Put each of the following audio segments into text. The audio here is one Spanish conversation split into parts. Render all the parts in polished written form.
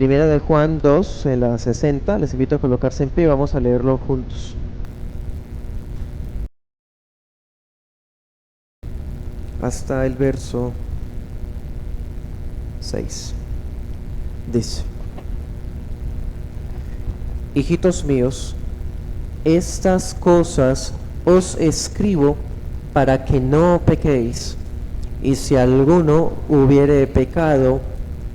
Primera de Juan 2, en la 60. Les invito a colocarse en pie, vamos a leerlo juntos. Hasta el verso 6. Dice: Hijitos míos, estas cosas os escribo para que no pequéis. Y si alguno hubiere pecado,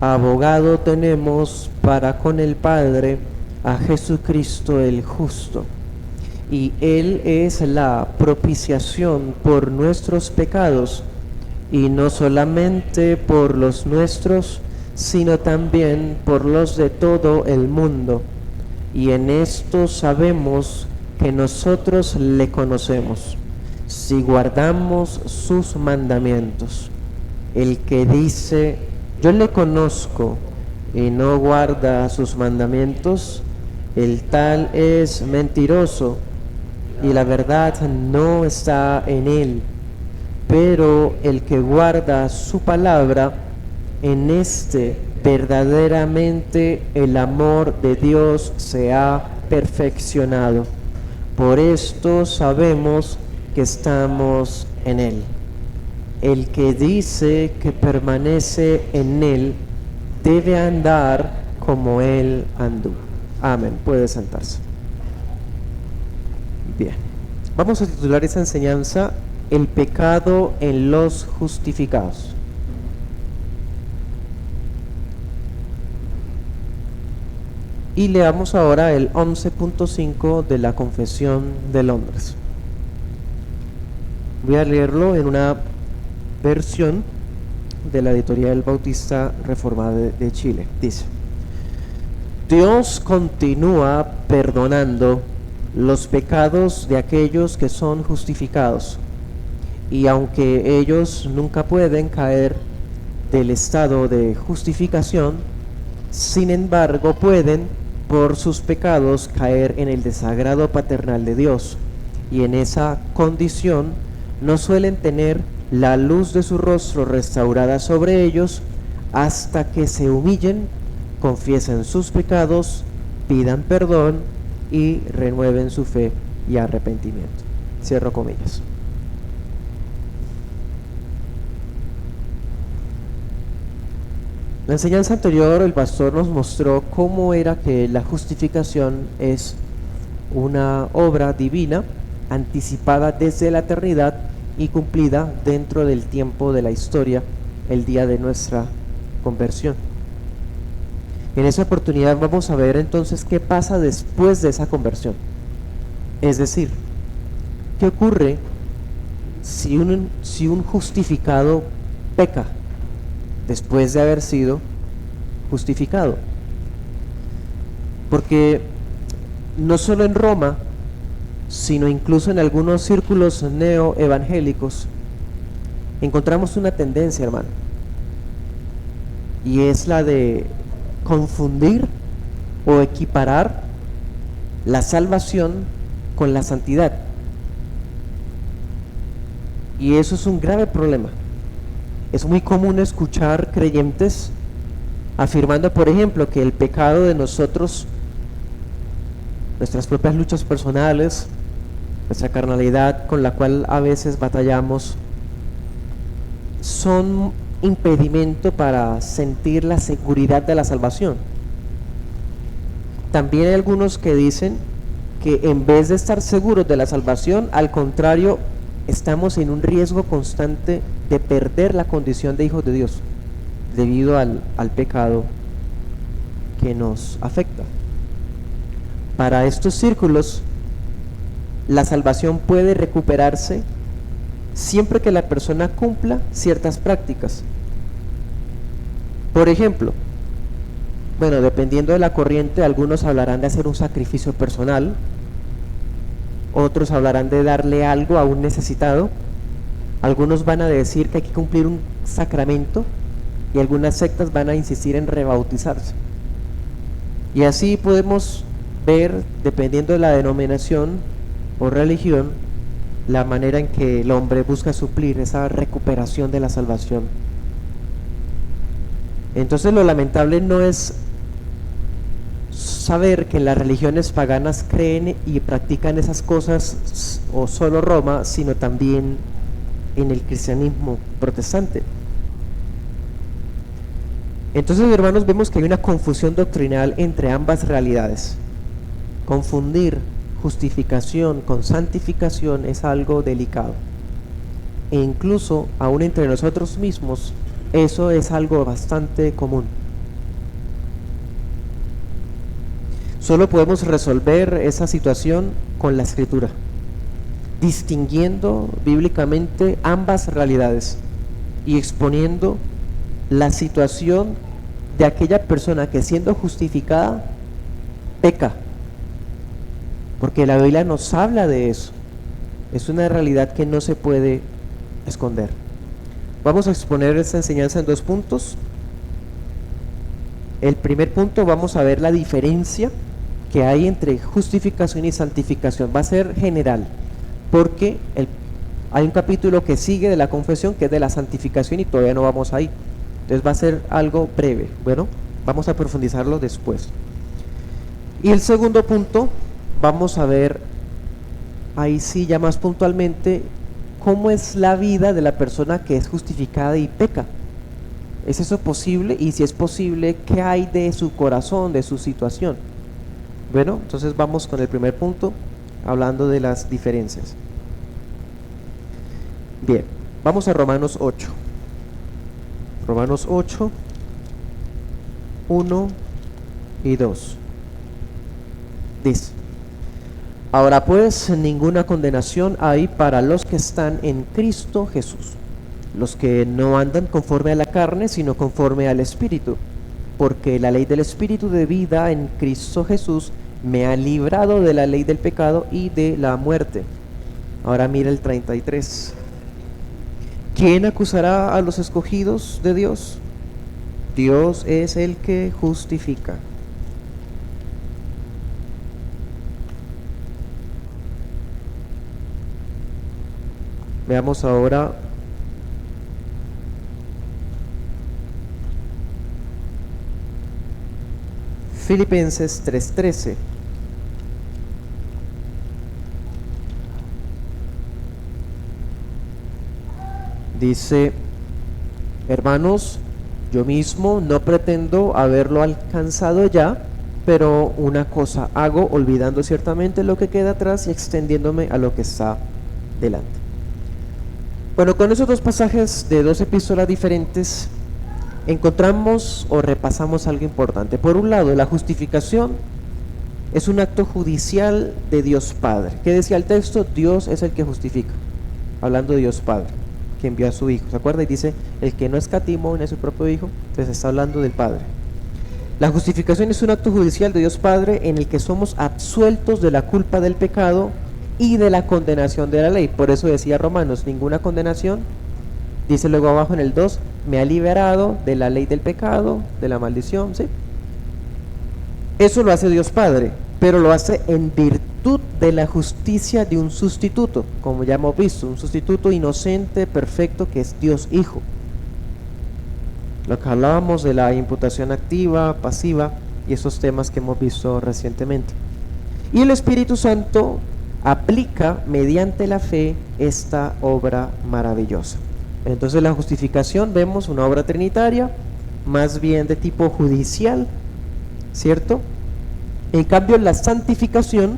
abogado tenemos para con el Padre, a Jesucristo el justo. Y Él es la propiciación por nuestros pecados, y no solamente por los nuestros, sino también por los de todo el mundo. Y en esto sabemos que nosotros le conocemos, si guardamos sus mandamientos. El que dice, yo le conozco, y no guarda sus mandamientos, el tal es mentiroso, y la verdad no está en él. Pero el que guarda su palabra, en este verdaderamente el amor de Dios se ha perfeccionado. Por esto sabemos que estamos en Él. El que dice que permanece en Él debe andar como Él anduvo. Amén. Puede sentarse. Bien. Vamos a titular esa enseñanza: el pecado en los justificados. Y leamos ahora el 11.5 de la Confesión de Londres. Voy a leerlo en una versión de la Editorial Bautista Reformada de Chile. Dice: Dios continúa perdonando los pecados de aquellos que son justificados, y aunque ellos nunca pueden caer del estado de justificación, sin embargo pueden por sus pecados caer en el desagrado paternal de Dios, y en esa condición no suelen tener la luz de su rostro restaurada sobre ellos hasta que se humillen, confiesen sus pecados, pidan perdón y renueven su fe y arrepentimiento. Cierro comillas. La enseñanza anterior, el pastor nos mostró cómo era que la justificación es una obra divina, anticipada desde la eternidad y cumplida dentro del tiempo de la historia, el día de nuestra conversión. En esa oportunidad vamos a ver entonces qué pasa después de esa conversión. Es decir, ¿qué ocurre si un justificado peca después de haber sido justificado? Porque no solo en Roma, sino incluso en algunos círculos neoevangélicos, encontramos una tendencia, hermano, y es la de confundir o equiparar la salvación con la santidad. Y eso es un grave problema. Es muy común escuchar creyentes afirmando, por ejemplo, que el pecado de nosotros, nuestras propias luchas personales, nuestra carnalidad con la cual a veces batallamos, son impedimento para sentir la seguridad de la salvación. También hay algunos que dicen que en vez de estar seguros de la salvación, al contrario, estamos en un riesgo constante de perder la condición de hijos de Dios debido al pecado que nos afecta. Para estos círculos, la salvación puede recuperarse siempre que la persona cumpla ciertas prácticas. Por ejemplo, bueno, dependiendo de la corriente, algunos hablarán de hacer un sacrificio personal, otros hablarán de darle algo a un necesitado, algunos van a decir que hay que cumplir un sacramento, y algunas sectas van a insistir en rebautizarse. Y así podemos ver, dependiendo de la denominación o religión, la manera en que el hombre busca suplir esa recuperación de la salvación. Entonces lo lamentable no es saber que en las religiones paganas creen y practican esas cosas, o solo Roma, sino también en el cristianismo protestante. Entonces, hermanos, vemos que hay una confusión doctrinal entre ambas realidades. Confundir justificación con santificación es algo delicado. E incluso, aún entre nosotros mismos, eso es algo bastante común. Solo podemos resolver esa situación con la Escritura, distinguiendo bíblicamente ambas realidades y exponiendo la situación de aquella persona que, siendo justificada, peca, porque la Biblia nos habla de eso. Es una realidad que no se puede esconder. Vamos a exponer esta enseñanza en 2 puntos. El primer punto, vamos a ver la diferencia que hay entre justificación y santificación. Va a ser general, porque hay un capítulo que sigue de la confesión que es de la santificación y todavía no vamos ahí. Entonces va a ser algo breve. Bueno, vamos a profundizarlo después. Y el segundo punto, vamos a ver ahí sí ya más puntualmente cómo es la vida de la persona que es justificada y peca. ¿Es eso posible? Y si es posible, ¿qué hay de su corazón, de su situación? Bueno, entonces vamos con el primer punto, hablando de las diferencias. Bien, vamos a Romanos 8. Romanos 8, 1 y 2. Dice: ahora pues ninguna condenación hay para los que están en Cristo Jesús, los que no andan conforme a la carne, sino conforme al Espíritu, porque la ley del Espíritu de vida en Cristo Jesús me ha librado de la ley del pecado y de la muerte. Ahora mira el 33. ¿Quién acusará a los escogidos de Dios? Dios es el que justifica. Veamos ahora Filipenses 3:13. Dice: hermanos, yo mismo no pretendo haberlo alcanzado ya, pero una cosa hago, olvidando ciertamente lo que queda atrás y extendiéndome a lo que está delante. Bueno, con esos 2 pasajes de 2 epístolas diferentes encontramos o repasamos algo importante. Por un lado, la justificación es un acto judicial de Dios Padre. ¿Qué decía el texto? Dios es el que justifica, hablando de Dios Padre, que envió a su Hijo. ¿Se acuerda? Y dice, el que no escatimó en su propio Hijo, entonces está hablando del Padre. La justificación es un acto judicial de Dios Padre en el que somos absueltos de la culpa del pecado y de la condenación de la ley. Por eso decía Romanos, ninguna condenación. Dice luego abajo en el 2, me ha liberado de la ley del pecado, de la maldición, ¿sí? Eso lo hace Dios Padre, pero lo hace en virtud de la justicia de un sustituto, como ya hemos visto, un sustituto inocente, perfecto, que es Dios Hijo. Lo que hablábamos de la imputación activa, pasiva, y esos temas que hemos visto recientemente. Y el Espíritu Santo aplica mediante la fe esta obra maravillosa. Entonces la justificación, vemos una obra trinitaria, más bien de tipo judicial, ¿cierto? En cambio, la santificación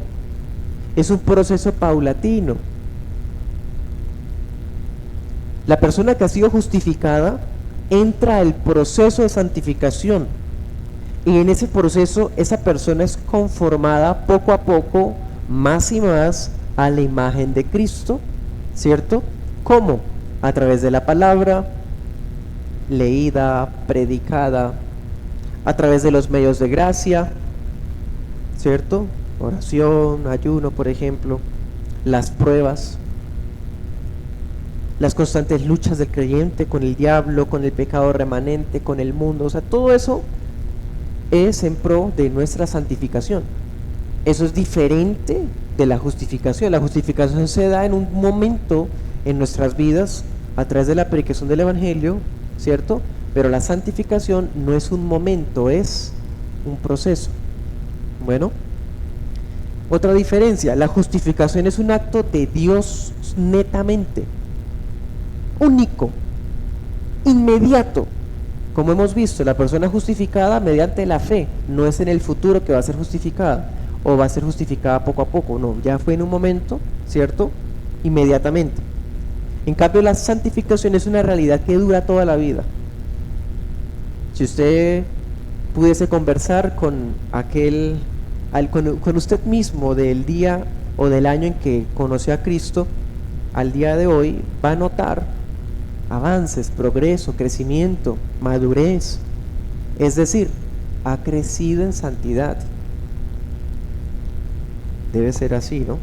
es un proceso paulatino. La persona que ha sido justificada entra al proceso de santificación, y en ese proceso esa persona es conformada poco a poco, más y más, a la imagen de Cristo, ¿cierto? ¿Cómo? A través de la palabra leída, predicada, a través de los medios de gracia, ¿cierto? Oración, ayuno, por ejemplo, las pruebas, las constantes luchas del creyente con el diablo, con el pecado remanente, con el mundo. O sea, todo eso es en pro de nuestra santificación. Eso es diferente de la justificación. La justificación se da en un momento en nuestras vidas a través de la predicación del Evangelio, ¿cierto? Pero la santificación no es un momento, es un proceso. Bueno, otra diferencia, la justificación es un acto de Dios netamente, único, inmediato. Como hemos visto, la persona justificada mediante la fe, no es en el futuro que va a ser justificada o va a ser justificada poco a poco, no, ya fue en un momento, ¿cierto? Inmediatamente. En cambio, la santificación es una realidad que dura toda la vida. Si usted pudiese conversar con con usted mismo del día o del año en que conoció a Cristo al día de hoy, va a notar avances, progreso, crecimiento, madurez. Es decir, ha crecido en santidad. Debe ser así, ¿no?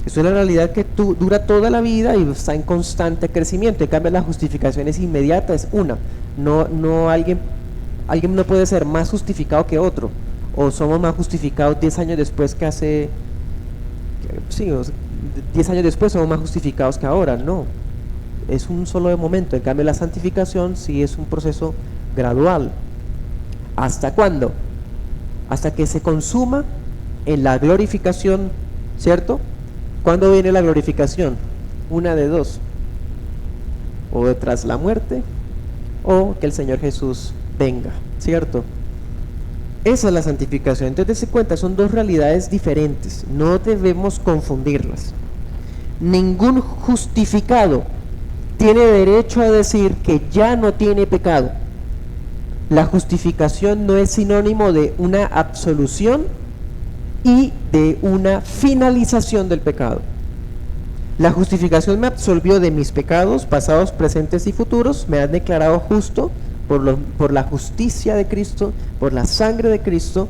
Es una realidad que dura toda la vida y está en constante crecimiento. En cambio, la justificación es inmediata, es una. No alguien no puede ser más justificado que otro. O somos más justificados 10 años después que hace... Sí, 10 años después somos más justificados que ahora. No, es un solo de momento. En cambio, la santificación sí es un proceso gradual. ¿Hasta cuándo? Hasta que se consuma en la glorificación, ¿cierto? ¿Cuándo viene la glorificación? Una de dos: o tras la muerte, o que el Señor Jesús venga, ¿cierto? Esa es la santificación. Entonces, se cuenta, son dos realidades diferentes, no debemos confundirlas. Ningún justificado tiene derecho a decir que ya no tiene pecado. La justificación no es sinónimo de una absolución y de una finalización del pecado. La justificación me absolvió de mis pecados pasados, presentes y futuros, me han declarado justo por la justicia de Cristo, por la sangre de Cristo,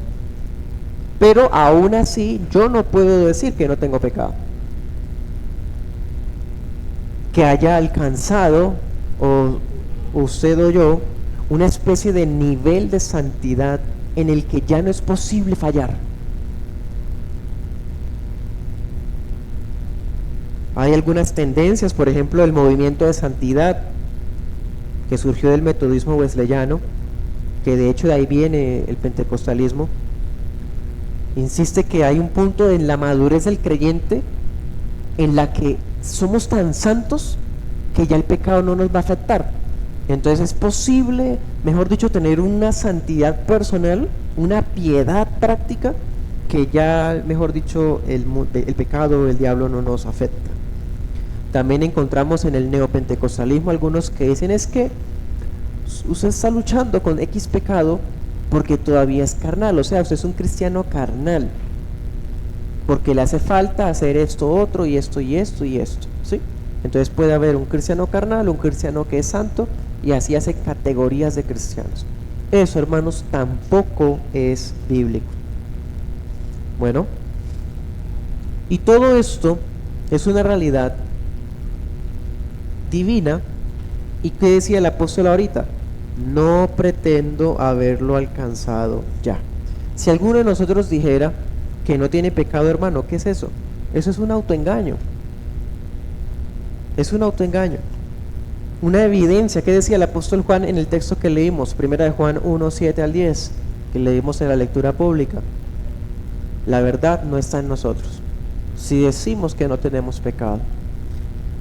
pero aún así yo no puedo decir que no tengo pecado, que haya alcanzado, o usted o yo, una especie de nivel de santidad en el que ya no es posible fallar. Hay algunas tendencias, por ejemplo, el movimiento de santidad que surgió del metodismo wesleyano, que de hecho de ahí viene el pentecostalismo. Insiste que hay un punto en la madurez del creyente en la que somos tan santos que ya el pecado no nos va a afectar. Entonces es posible, mejor dicho, tener una santidad personal, una piedad práctica, que ya, mejor dicho, el pecado, el diablo no nos afecta. También encontramos en el neopentecostalismo algunos que dicen es que usted está luchando con X pecado porque todavía es carnal, o sea, usted es un cristiano carnal, porque le hace falta hacer esto, otro, y esto, y esto, y esto, ¿sí? Entonces puede haber un cristiano carnal, un cristiano que es santo, y así hace categorías de cristianos. Eso, hermanos, tampoco es bíblico. Bueno, y todo esto es una realidad divina. ¿Y qué decía el apóstol ahorita? No pretendo haberlo alcanzado ya. Si alguno de nosotros dijera que no tiene pecado, hermano, ¿qué es eso? Eso es un autoengaño. Es un autoengaño. Una evidencia. ¿Qué decía el apóstol Juan en el texto que leímos? Primera de Juan 1, 7 al 10, que leímos en la lectura pública. La verdad no está en nosotros, si decimos que no tenemos pecado.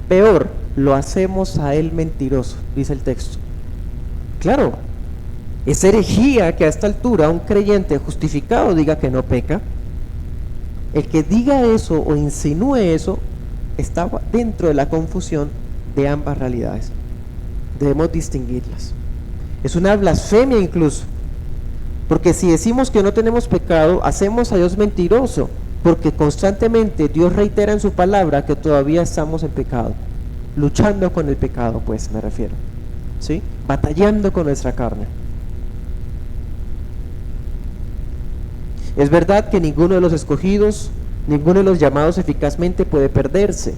Peor, lo hacemos a él mentiroso, dice el texto. Claro, es herejía que a esta altura un creyente justificado diga que no peca. El que diga eso o insinúe eso está dentro de la confusión de ambas realidades. Debemos distinguirlas. Es una blasfemia incluso, porque si decimos que no tenemos pecado, hacemos a Dios mentiroso, porque constantemente Dios reitera en su palabra que todavía estamos en pecado, luchando con el pecado, pues me refiero, ¿sí? Batallando con nuestra carne. Es verdad que ninguno de los escogidos, ninguno de los llamados eficazmente puede perderse.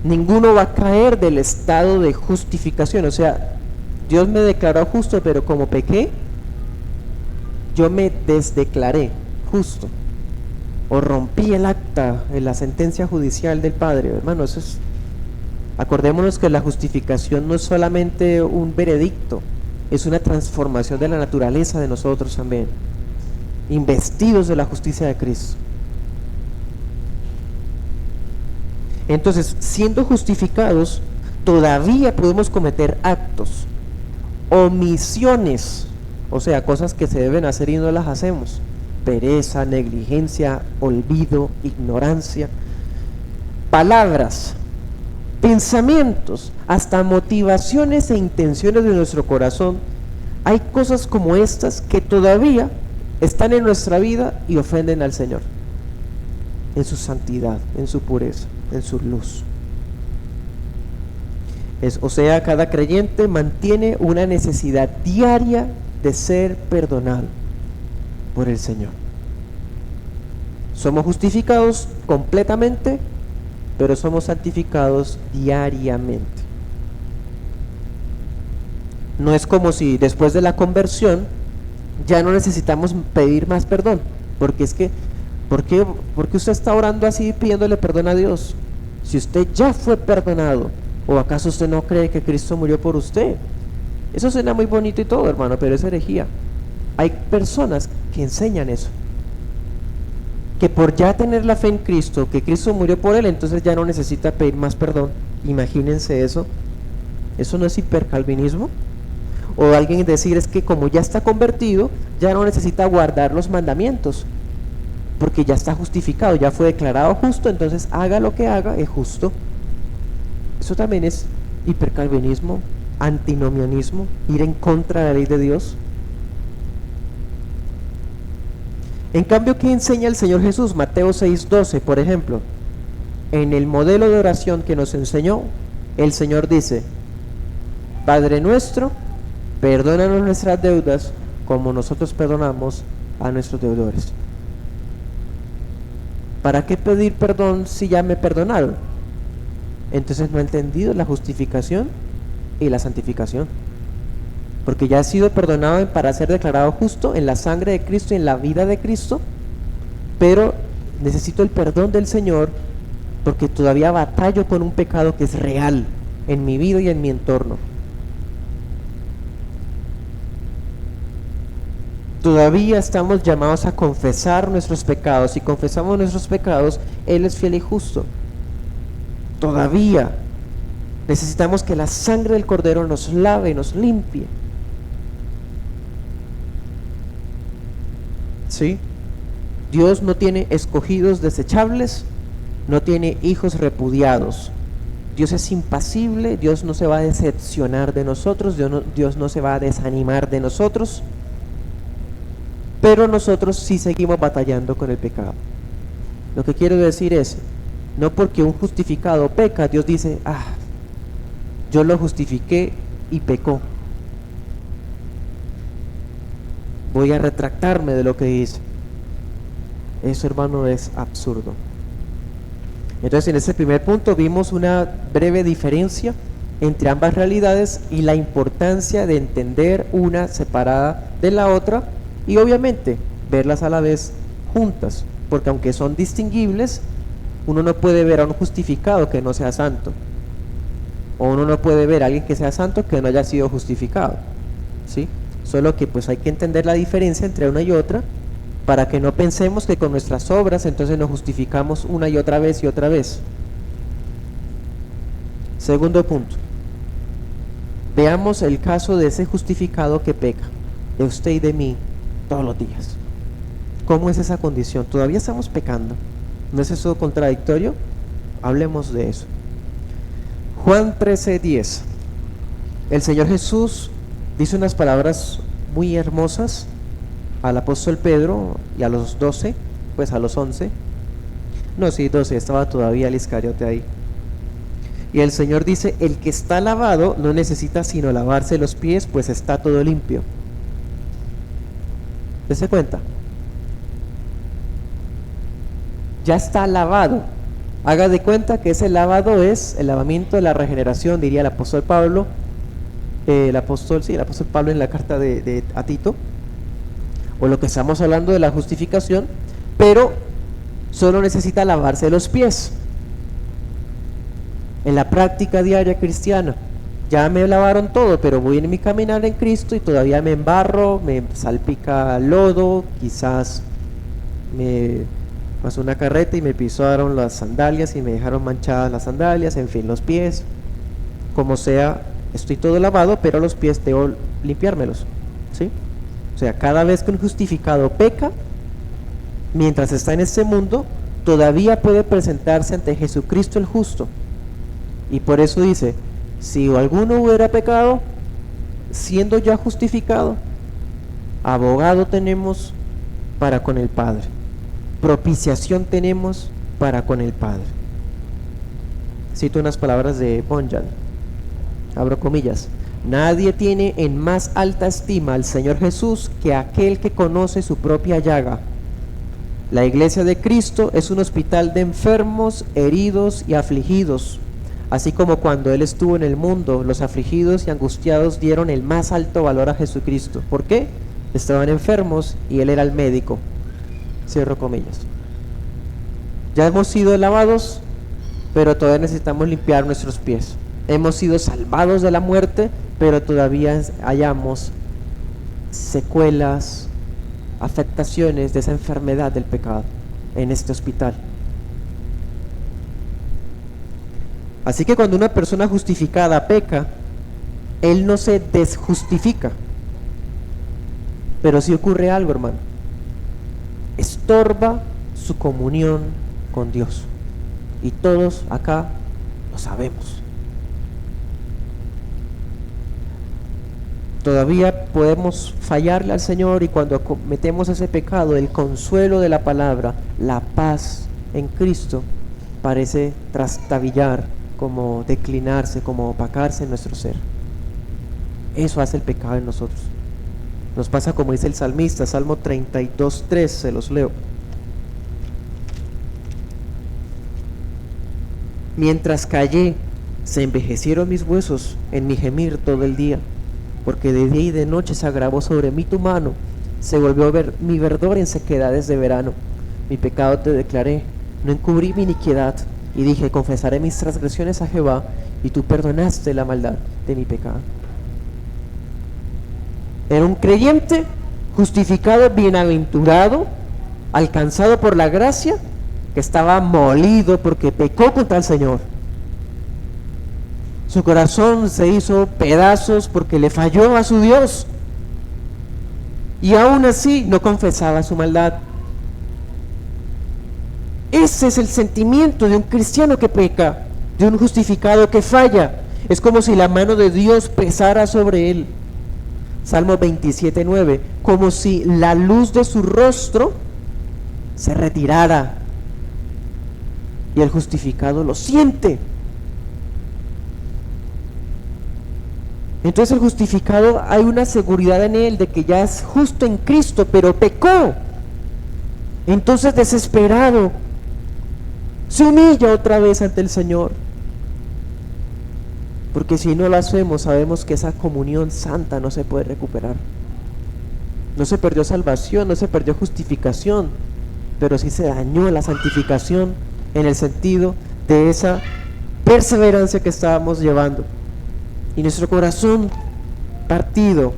Ninguno va a caer del estado de justificación, o sea, Dios me declaró justo, pero como pequé, yo me desdeclaré justo, o rompí el acta en la sentencia judicial del Padre. Hermano, eso es, acordémonos que la justificación no es solamente un veredicto, es una transformación de la naturaleza de nosotros también, investidos de la justicia de Cristo. Entonces, siendo justificados, todavía podemos cometer actos, omisiones, o sea, cosas que se deben hacer y no las hacemos. Pereza, negligencia, olvido, ignorancia, palabras, pensamientos, hasta motivaciones e intenciones de nuestro corazón. Hay cosas como estas que todavía están en nuestra vida y ofenden al Señor, en su santidad, en su pureza, en su luz. O sea, cada creyente mantiene una necesidad diaria de ser perdonado por el Señor. Somos justificados completamente, pero somos santificados diariamente. No es como si después de la conversión ya no necesitamos pedir más perdón, porque es que, ¿por qué usted está orando así pidiéndole perdón a Dios? Si usted ya fue perdonado, ¿o acaso usted no cree que Cristo murió por usted? Eso suena muy bonito y todo, hermano, pero es herejía. Hay personas que enseñan eso, que por ya tener la fe en Cristo, que Cristo murió por él, entonces ya no necesita pedir más perdón. Imagínense eso. ¿Eso no es hipercalvinismo? O alguien decir es que como ya está convertido, ya no necesita guardar los mandamientos, porque ya está justificado, ya fue declarado justo, entonces haga lo que haga, es justo. Eso también es hipercalvinismo, antinomianismo, ir en contra de la ley de Dios. En cambio, ¿qué enseña el Señor Jesús? Mateo 6:12, por ejemplo. En el modelo de oración que nos enseñó, el Señor dice: Padre nuestro, perdónanos nuestras deudas como nosotros perdonamos a nuestros deudores. ¿Para qué pedir perdón si ya me perdonaron? Entonces no he entendido la justificación y la santificación, porque ya he sido perdonado para ser declarado justo en la sangre de Cristo y en la vida de Cristo, pero necesito el perdón del Señor porque todavía batallo con un pecado que es real en mi vida y en mi entorno. Todavía estamos llamados a confesar nuestros pecados. Si confesamos nuestros pecados, Él es fiel y justo. Todavía necesitamos que la sangre del Cordero nos lave y nos limpie. ¿Sí? Dios no tiene escogidos desechables, no tiene hijos repudiados. Dios es impasible, Dios no se va a decepcionar de nosotros, Dios no se va a desanimar de nosotros, pero nosotros sí seguimos batallando con el pecado. Lo que quiero decir es, no porque un justificado peca, Dios dice, yo lo justifiqué y pecó, voy a retractarme de lo que hice. Eso, hermano, es absurdo. Entonces, en ese primer punto vimos una breve diferencia entre ambas realidades y la importancia de entender una separada de la otra y obviamente verlas a la vez juntas, porque aunque son distinguibles, uno no puede ver a un justificado que no sea santo, o uno no puede ver a alguien que sea santo que no haya sido justificado, ¿sí? Solo que pues hay que entender la diferencia entre una y otra para que no pensemos que con nuestras obras entonces nos justificamos una y otra vez y otra vez. Segundo punto, veamos el caso de ese justificado que peca, de usted y de mí, todos los días. ¿Cómo es esa condición? Todavía estamos pecando. ¿No es eso contradictorio? Hablemos de eso. Juan 13:10. El Señor Jesús dice unas palabras muy hermosas al apóstol Pedro y a los 12, pues a los 11. No, sí, 12, estaba todavía el Iscariote ahí. Y el Señor dice, el que está lavado no necesita sino lavarse los pies, pues está todo limpio. ¿Se cuenta? Ya está lavado. Haga de cuenta que ese lavado es el lavamiento de la regeneración, diría el apóstol Pablo. El apóstol Pablo en la carta a Tito, o lo que estamos hablando de la justificación, pero solo necesita lavarse los pies. En la práctica diaria cristiana, ya me lavaron todo, pero voy en mi caminar en Cristo y todavía me embarro, me salpica lodo, quizás me pasó una carreta y me pisaron las sandalias y me dejaron manchadas las sandalias, en fin, los pies, como sea, estoy todo lavado, pero los pies debo limpiármelos, ¿sí? O sea, cada vez que un justificado peca, mientras está en este mundo, todavía puede presentarse ante Jesucristo el justo. Y por eso dice, si alguno hubiera pecado, siendo ya justificado, abogado tenemos para con el Padre, propiciación tenemos para con el Padre. Cito unas palabras de Bunyan, abro comillas: nadie tiene en más alta estima al Señor Jesús que aquel que conoce su propia llaga. La iglesia de Cristo es un hospital de enfermos, heridos y afligidos. Así como cuando Él estuvo en el mundo, los afligidos y angustiados dieron el más alto valor a Jesucristo. ¿Por qué? Estaban enfermos y Él era el médico. Cierro comillas. Ya hemos sido lavados, pero todavía necesitamos limpiar nuestros pies. Hemos sido salvados de la muerte, pero todavía hallamos secuelas, afectaciones de esa enfermedad del pecado en este hospital. Así que cuando una persona justificada peca, él no se desjustifica, pero sí ocurre algo, hermano: estorba su comunión con Dios, y todos acá lo sabemos. Todavía podemos fallarle al Señor, y cuando cometemos ese pecado, el consuelo de la palabra, la paz en Cristo, parece trastabillar, como declinarse, como opacarse en nuestro ser. Eso hace el pecado en nosotros. Nos pasa como dice el salmista, Salmo 32:3, se los leo: mientras callé, se envejecieron mis huesos en mi gemir todo el día, porque de día y de noche se agravó sobre mí tu mano, se volvió a ver mi verdor en sequedades de verano. Mi pecado te declaré, no encubrí mi iniquidad, y dije, confesaré mis transgresiones a Jehová, y tú perdonaste la maldad de mi pecado. Era un creyente justificado, bienaventurado, alcanzado por la gracia, que estaba molido porque pecó contra el Señor. Su corazón se hizo pedazos porque le falló a su Dios, y aún así no confesaba su maldad. Ese es el sentimiento de un cristiano que peca, de un justificado que falla. Es como si la mano de Dios pesara sobre él. Salmo 27:9, como si la luz de su rostro se retirara, y el justificado lo siente. Entonces el justificado, hay una seguridad en él de que ya es justo en Cristo, pero pecó. Entonces, desesperado, se humilla otra vez ante el Señor, porque si no lo hacemos, sabemos que esa comunión santa no se puede recuperar. No se perdió salvación, no se perdió justificación, pero sí se dañó la santificación en el sentido de esa perseverancia que estábamos llevando. Y nuestro corazón partido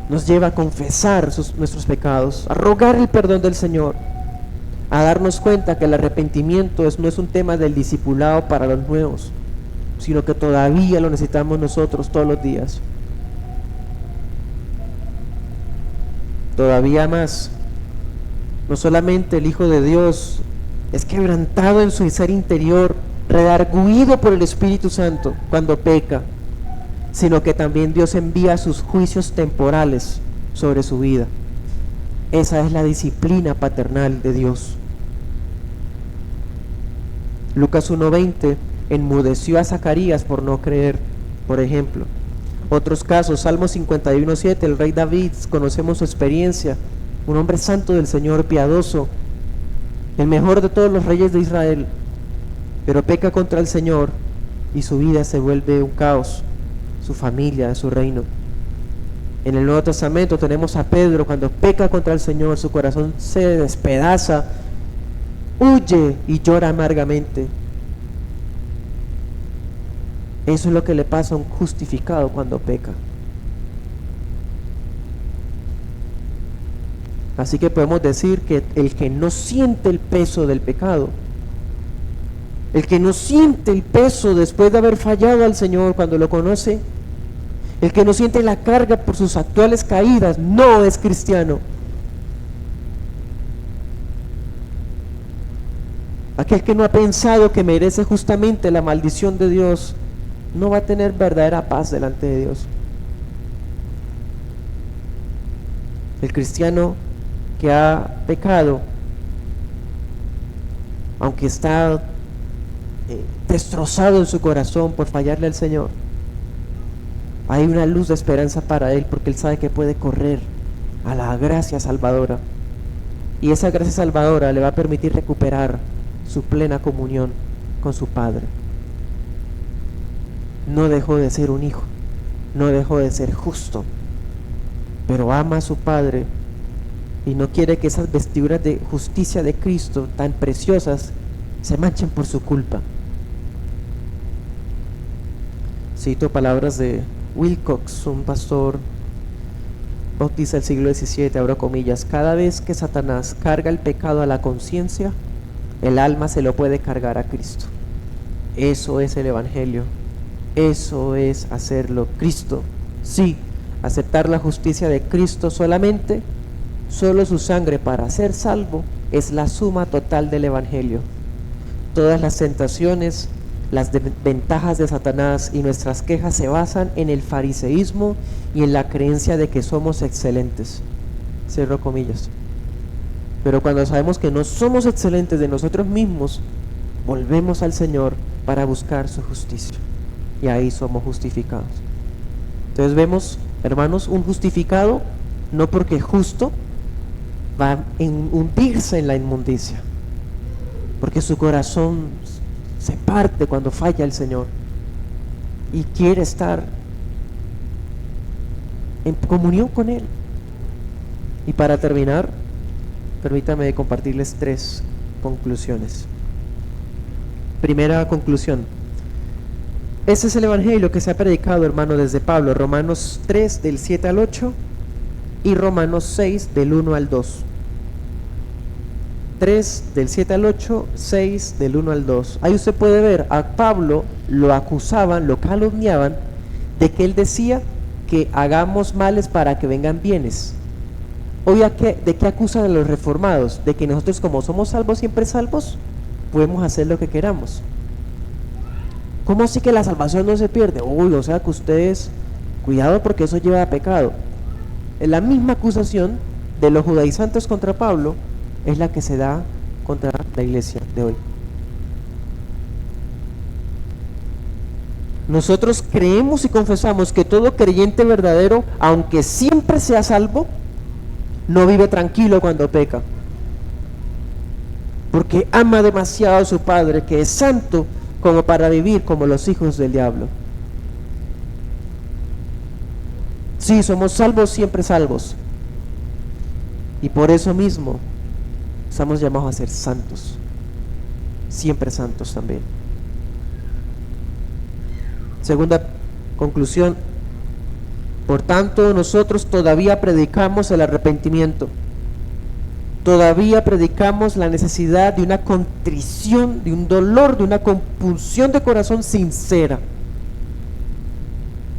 nos lleva a confesar nuestros pecados, a rogar el perdón del Señor, a darnos cuenta que el arrepentimiento no es un tema del discipulado para los nuevos, sino que todavía lo necesitamos nosotros todos los días. Todavía más, no solamente el Hijo de Dios es quebrantado en su ser interior, redarguido por el Espíritu Santo cuando peca, sino que también Dios envía sus juicios temporales sobre su vida. Esa es la disciplina paternal de Dios. Lucas 1:20, enmudeció a Zacarías por no creer, por ejemplo. Otros casos, Salmo 51:7, el rey David, conocemos su experiencia, un hombre santo del Señor, piadoso, el mejor de todos los reyes de Israel, pero peca contra el Señor y su vida se vuelve un caos, su familia, su reino. En el Nuevo Testamento tenemos a Pedro, cuando peca contra el Señor, su corazón se despedaza, huye y llora amargamente. Eso es lo que le pasa a un justificado cuando peca. Así que podemos decir que el que no siente el peso del pecado, el que no siente el peso después de haber fallado al Señor cuando lo conoce, el que no siente la carga por sus actuales caídas, no es cristiano. Aquel que no ha pensado que merece justamente la maldición de Dios, no va a tener verdadera paz delante de Dios. El cristiano que ha pecado, aunque está destrozado en su corazón por fallarle al Señor, hay una luz de esperanza para él, porque él sabe que puede correr a la gracia salvadora, y esa gracia salvadora le va a permitir recuperar su plena comunión con su Padre. No dejó de ser un hijo, no dejó de ser justo, pero ama a su Padre y no quiere que esas vestiduras de justicia de Cristo tan preciosas se manchen por su culpa. Cito palabras de Wilcox, un pastor bautista del siglo XVII, abro comillas: cada vez que Satanás carga el pecado a la conciencia, el alma se lo puede cargar a Cristo. Eso es el Evangelio, eso es hacerlo Cristo. Sí, aceptar la justicia de Cristo solamente, solo su sangre para ser salvo, es la suma total del Evangelio. Todas las tentaciones, las ventajas de Satanás y nuestras quejas se basan en el fariseísmo y en la creencia de que somos excelentes. Cierro comillas. Pero cuando sabemos que no somos excelentes de nosotros mismos, volvemos al Señor para buscar su justicia, y ahí somos justificados. Entonces vemos, hermanos, un justificado no porque justo va a hundirse en la inmundicia, porque su corazón se parte cuando falla el Señor y quiere estar en comunión con Él. Y para terminar, permítame compartirles 3 conclusiones. Primera conclusión: ese es el Evangelio que se ha predicado, hermano, desde Pablo, Romanos 3 del 7 al 8 y Romanos 6 del 1 al 2. 3 del 7 al 8, 6 del 1 al 2. Ahí usted puede ver, a Pablo lo acusaban, lo calumniaban de que él decía que hagamos males para que vengan bienes. ¿De qué acusan a los reformados? De que nosotros, como somos salvos, siempre salvos, podemos hacer lo que queramos. ¿Cómo así que la salvación no se pierde? O sea que ustedes, cuidado porque eso lleva a pecado. La misma acusación de los judaizantes contra Pablo es la que se da contra la iglesia de hoy. Nosotros creemos y confesamos que todo creyente verdadero, aunque siempre sea salvo, no vive tranquilo cuando peca, porque ama demasiado a su Padre, que es santo, como para vivir como los hijos del diablo. Sí, somos salvos, siempre salvos, y por eso mismo estamos llamados a ser santos, siempre santos también. Segunda conclusión: por tanto, nosotros todavía predicamos el arrepentimiento, todavía predicamos la necesidad de una contrición, de un dolor, de una compunción de corazón sincera.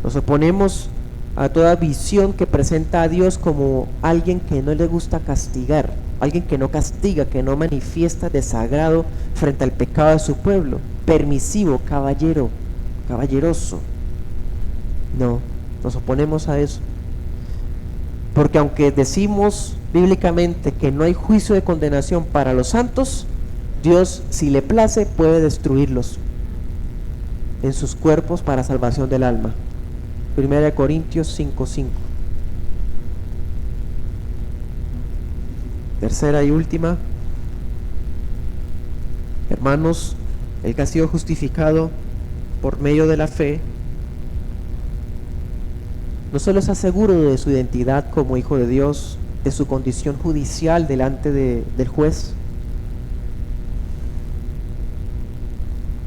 Nos oponemos a toda visión que presenta a Dios como alguien que no le gusta castigar, alguien que no castiga, que no manifiesta desagrado frente al pecado de su pueblo, permisivo, caballeroso. No, nos oponemos a eso, porque aunque decimos bíblicamente que no hay juicio de condenación para los santos, Dios, si le place, puede destruirlos en sus cuerpos para salvación del alma. 1 Corintios 5:5. Tercera y última: hermanos, el que ha sido justificado por medio de la fe no solo está seguro de su identidad como hijo de Dios, de su condición judicial delante del juez,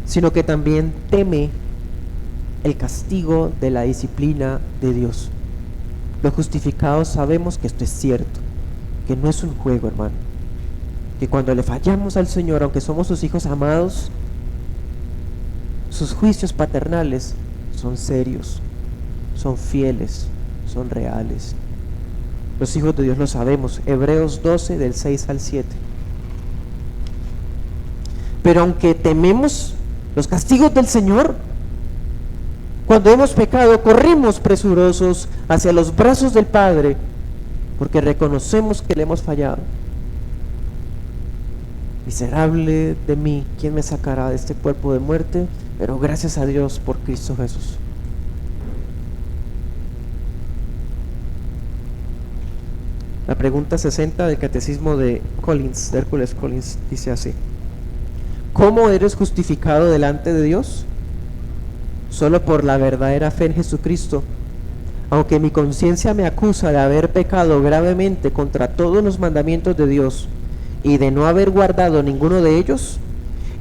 sino que también teme el castigo de la disciplina de Dios. Los justificados sabemos que esto es cierto, que no es un juego, hermano, que cuando le fallamos al Señor, aunque somos sus hijos amados, sus juicios paternales son serios, son fieles, son reales. Los hijos de Dios lo sabemos. Hebreos 12 del 6 al 7. Pero aunque tememos los castigos del Señor, cuando hemos pecado, corrimos presurosos hacia los brazos del Padre, porque reconocemos que le hemos fallado. Miserable de mí, ¿quién me sacará de este cuerpo de muerte? Pero gracias a Dios por Cristo Jesús. La pregunta 60 del Catecismo de Hércules Collins, dice así: ¿cómo eres justificado delante de Dios? Solo por la verdadera fe en Jesucristo. Aunque mi conciencia me acusa de haber pecado gravemente contra todos los mandamientos de Dios y de no haber guardado ninguno de ellos,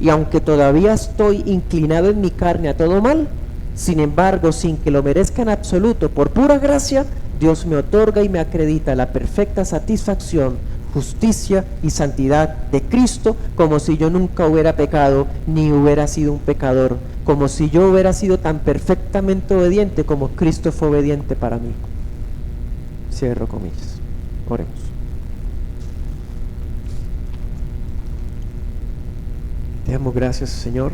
y aunque todavía estoy inclinado en mi carne a todo mal, sin embargo, sin que lo merezca en absoluto, por pura gracia, Dios me otorga y me acredita la perfecta satisfacción, justicia y santidad de Cristo, como si yo nunca hubiera pecado ni hubiera sido un pecador, como si yo hubiera sido tan perfectamente obediente como Cristo fue obediente para mí. Cierro comillas. Oremos. Te damos gracias, Señor,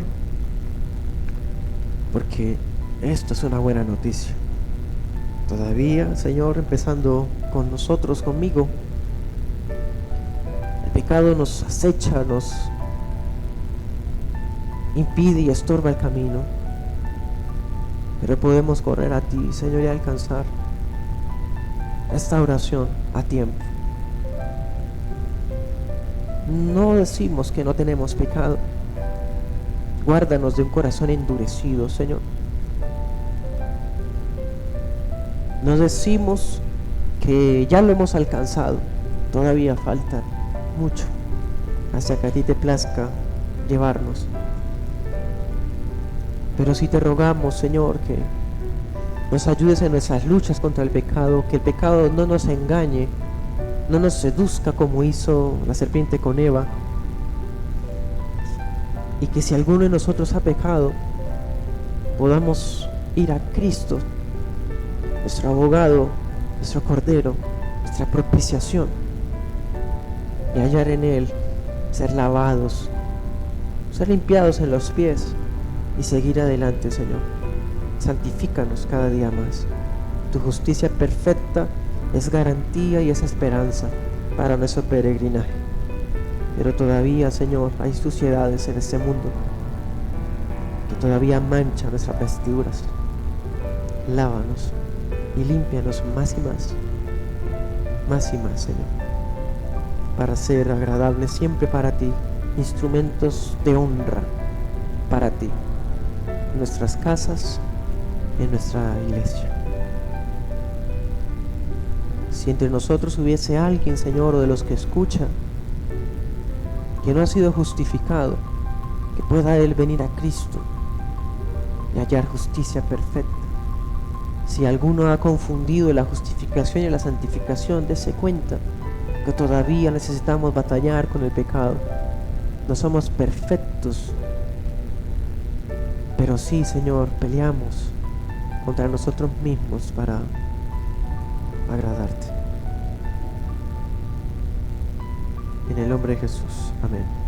porque esto es una buena noticia. Todavía, Señor, empezando con nosotros, conmigo, el pecado nos acecha, nos impide y estorba el camino, pero podemos correr a ti, Señor, y alcanzar esta oración a tiempo. No decimos que no tenemos pecado. Guárdanos de un corazón endurecido, Señor. No decimos que ya lo hemos alcanzado. Todavía falta mucho hasta que a ti te plazca llevarnos. Pero sí te rogamos, Señor, que nos ayudes en nuestras luchas contra el pecado, que el pecado no nos engañe, no nos seduzca como hizo la serpiente con Eva, y que si alguno de nosotros ha pecado, podamos ir a Cristo, nuestro abogado, nuestro Cordero, nuestra propiciación, y hallar en Él ser lavados, ser limpiados en los pies y seguir adelante, Señor. Santifícanos cada día más. Tu justicia perfecta es garantía y es esperanza para nuestro peregrinaje. Pero todavía, Señor, hay suciedades en este mundo que todavía manchan nuestras vestiduras. Lávanos y límpianos más y más, Señor, para ser agradables siempre para ti, instrumentos de honra para ti, en nuestras casas, en nuestra iglesia. Si entre nosotros hubiese alguien, Señor, o de los que escuchan, que no ha sido justificado, que pueda él venir a Cristo y hallar justicia perfecta. Si alguno ha confundido la justificación y la santificación, dése cuenta que todavía necesitamos batallar con el pecado. No somos perfectos, pero sí, Señor, peleamos contra nosotros mismos para agradarte. En el nombre de Jesús. Amén.